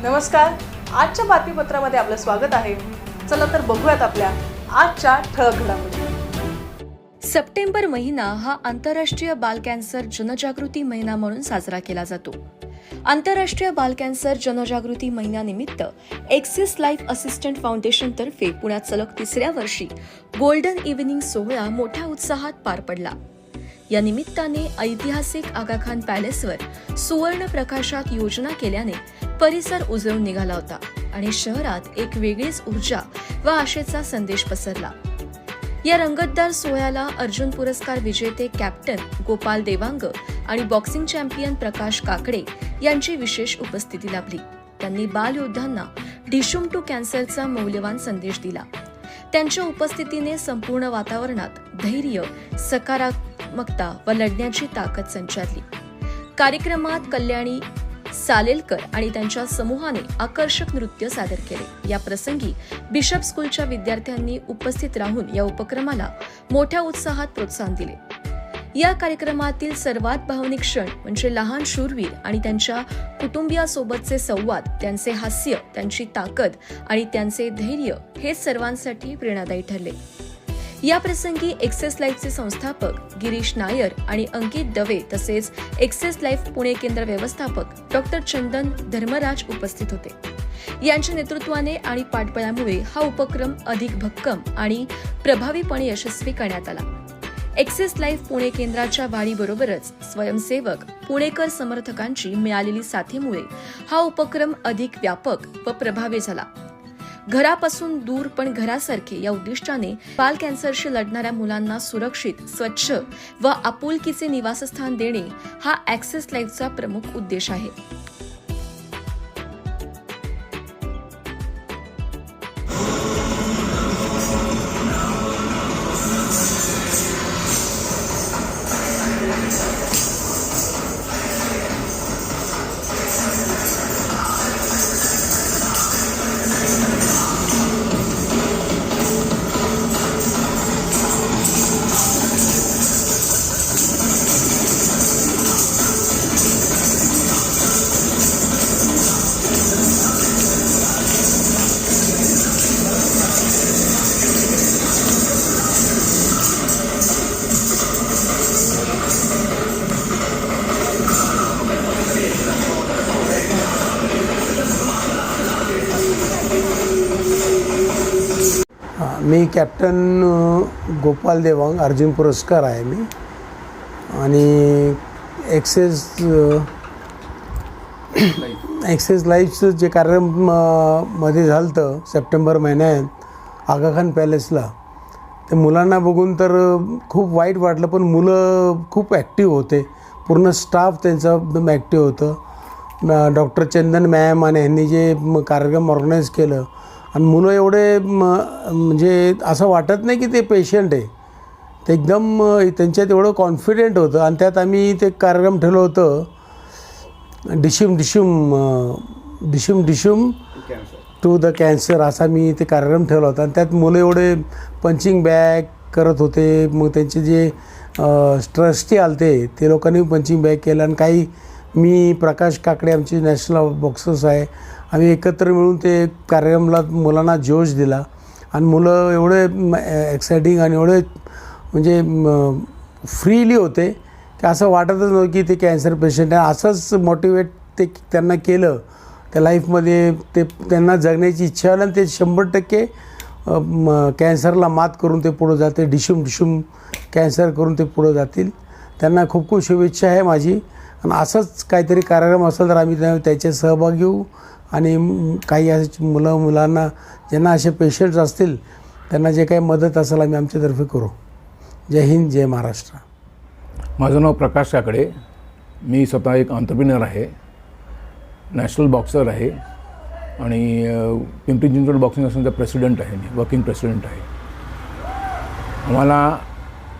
नमस्कार. आजच्या बातमीपत्रामध्ये आपलं स्वागत आहे. चला तर बघूयात आपल्या आजच्या ठळक घडामोडी. सप्टेंबर महिना हा आंतरराष्ट्रीय बाल कॅन्सर जनजागृती महिना म्हणून साजरा केला जातो. आंतरराष्ट्रीय बाल कॅन्सर जनजागृती महिन्यानिमित्त एक्सेस लाईफ असिस्टंट फाउंडेशन तर्फे पुण्यात सलग तिसऱ्या वर्षी गोल्डन इव्हिनिंग सोहळा मोठ्या उत्साहात पार पडला. या निमित्ताने ऐतिहासिक आगा खान पॅलेसवर सुवर्ण प्रकाशात योजना केल्याने परिसर उजळून निघाला होता आणि शहरात एक वेगळीच ऊर्जा व आशेचा संदेश पसरला. या रंगतदार सोहळ्याला अर्जुन पुरस्कार विजेते कॅप्टन गोपाल देवांग आणि बॉक्सिंग चॅम्पियन प्रकाश काकडे यांची विशेष उपस्थिती लाभली. त्यांनी बालयोद्ध्यांना डिशूम टू कॅन्सरचा मौल्यवान संदेश दिला. त्यांच्या उपस्थितीने संपूर्ण वातावरणात धैर्य, सकारात्मकता व लढण्याची ताकद संचारली. कार्यक्रमात कल्याणी सालेलकर आणि त्यांच्या समूहाने आकर्षक नृत्य सादर केले. या प्रसंगी बिशप स्कूलच्या विद्यार्थ्यांनी उपस्थित राहून या उपक्रमाला मोठ्या उत्साहात प्रोत्साहन दिले. या कार्यक्रमातील सर्वात भावनिक क्षण म्हणजे लहान शूरवीर आणि त्यांच्या कुटुंबियासोबतचे संवाद, त्यांचे हास्य, त्यांची ताकद आणि त्यांचे धैर्य हे सर्वांसाठी प्रेरणादायी ठरले. या प्रसंगी एक्सेस लाईफचे संस्थापक गिरीश नायर आणि अंकित दवे तसेच एक्सेस लाईफ पुणे केंद्र व्यवस्थापक डॉक्टर चंदन धर्मराज उपस्थित होते. यांच्या नेतृत्वाने आणि पाठबळामुळे हा उपक्रम अधिक भक्कम आणि प्रभावीपणे यशस्वी करण्यात आला. एक्सेस लाईफ पुणे केंद्राच्या वाढीबरोबरच स्वयंसेवक पुणेकर समर्थकांची मिळालेली साथीमुळे हा उपक्रम अधिक व्यापक व प्रभावी झाला. घरापासून दूर पण घरासारखे या उद्दिष्टाने बाल कॅन्सरशी लढणाऱ्या मुलांना सुरक्षित, स्वच्छ व आपुलकीचे निवासस्थान देणे हा एक्सेस लाईफचा प्रमुख उद्देश आहे. मी कॅप्टन गोपाल देवांग, अर्जुन पुरस्कार आहे मी. आणि एक्सेस लाईफचं जे कार्यक्रम मध्ये झालं होतं सप्टेंबर महिन्यात आगा खान पॅलेसला, ते मुलांना बघून तर खूप वाईट वाटलं. पण मुलं खूप ॲक्टिव्ह होते, पूर्ण स्टाफ त्यांचा एकदम ॲक्टिव्ह होतं. डॉक्टर चंदन मॅम आणि ह्यांनी जे कार्यक्रम ऑर्गनाईज केलं आणि मुलं एवढे म्हणजे असं वाटत नाही की ते पेशंट आहे, ते एकदम त्यांच्यात एवढं कॉन्फिडेंट होतं. आणि त्यात आम्ही ते कार्यक्रम ठेवलं होतं डिशूम टू द कॅन्सर असा मी ते कार्यक्रम ठेवला होता. आणि त्यात मुलं एवढे पंचिंग बॅग करत होते. मग त्यांचे जे ट्रस्टी आलते ते लोकांनी पंचिंग बॅग केलं. आणि काही मी, प्रकाश काकडे आमचे नॅशनल बॉक्सर्स आहे, आम्ही एकत्र मिळून ते कार्यक्रमाला मुलांना जोश दिला. आणि मुलं एवढे एक्सायटिंग आणि एवढे म्हणजे फ्रीली होते की असं वाटतच नव्हतं की ते कॅन्सर पेशंट आहे. असंच मोटिवेट ते त्यांना केलं त्या लाईफमध्ये, ते त्यांना जगण्याची इच्छा आली आणि ते 100% कॅन्सरला मात करून ते पुढं जाते, डिशूम कॅन्सर करून ते पुढं जातील. त्यांना खूप खूप शुभेच्छा आहे माझी. आणि असंच काहीतरी कार्यक्रम असेल तर आम्ही त्याचे सहभाग घेऊ आणि काही असे मुलांना ज्यांना असे पेशंट्स असतील त्यांना जे काही मदत असेल आम्ही आमच्यातर्फे करू. जय हिंद, जय महाराष्ट्र. माझं नाव प्रकाश काकडे. मी स्वतः एक एंटरप्रेन्योर आहे, नॅशनल बॉक्सर आहे आणि पिंपरी चिंचवड बॉक्सिंग असोसिएशनचा प्रेसिडेंट आहे, मी वर्किंग प्रेसिडेंट आहे. आम्हाला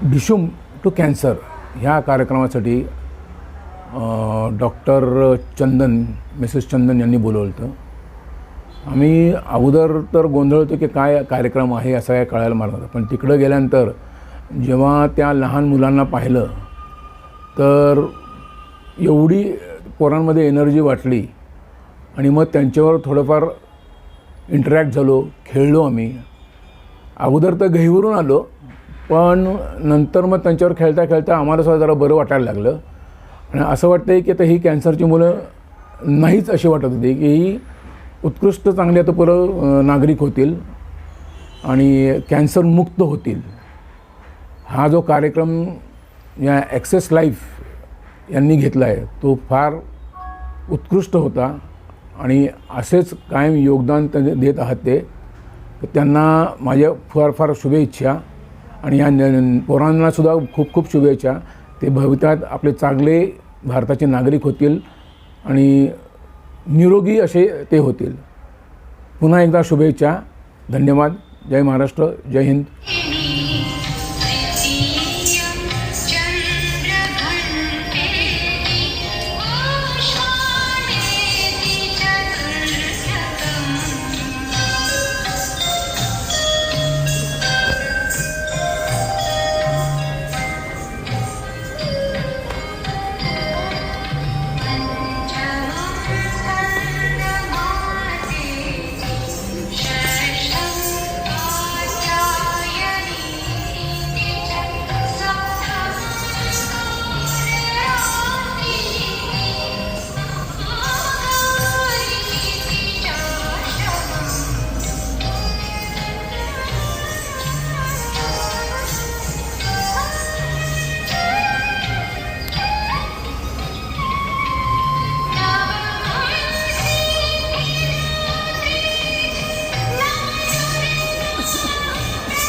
डिशूम टू कॅन्सर ह्या कार्यक्रमासाठी डॉक्टर मिसेस चंदन यांनी बोलवलं होतं. आम्ही अगोदर तर गोंधळ होतो की काय कार्यक्रम आहे असं काय कळायला मारत होतं. पण तिकडं गेल्यानंतर जेव्हा त्या लहान मुलांना पाहिलं तर एवढी पोरांमध्ये एनर्जी वाटली आणि मग त्यांच्यावर थोडंफार इंटरॅक्ट झालो, खेळलो आम्ही. अगोदर तर घाईवरून आलो, पण नंतर मग त्यांच्यावर खेळता खेळता आम्हाला सुद्धा जरा बरं वाटायला लागलं. आणि असं वाटतं आहे की आता ही कॅन्सरची मुलं नाहीच अशी वाटत होती, की ही उत्कृष्ट चांगले आता पुरं नागरिक होतील आणि कॅन्सरमुक्त होतील. हा जो कार्यक्रम या ॲक्सेस लाईफ यांनी घेतला आहे तो फार उत्कृष्ट होता आणि असेच कायम योगदान त्यांनी देत आहात ते. त्यांना माझ्या फार फार शुभेच्छा आणि या पोरांनासुद्धा खूप खूप शुभेच्छा. ते भविष्यात आपले चांगले भारताचे नागरिक होतील आणि निरोगी असे ते होतील. पुन्हा एकदा शुभेच्छा. धन्यवाद. जय महाराष्ट्र. जय हिंद.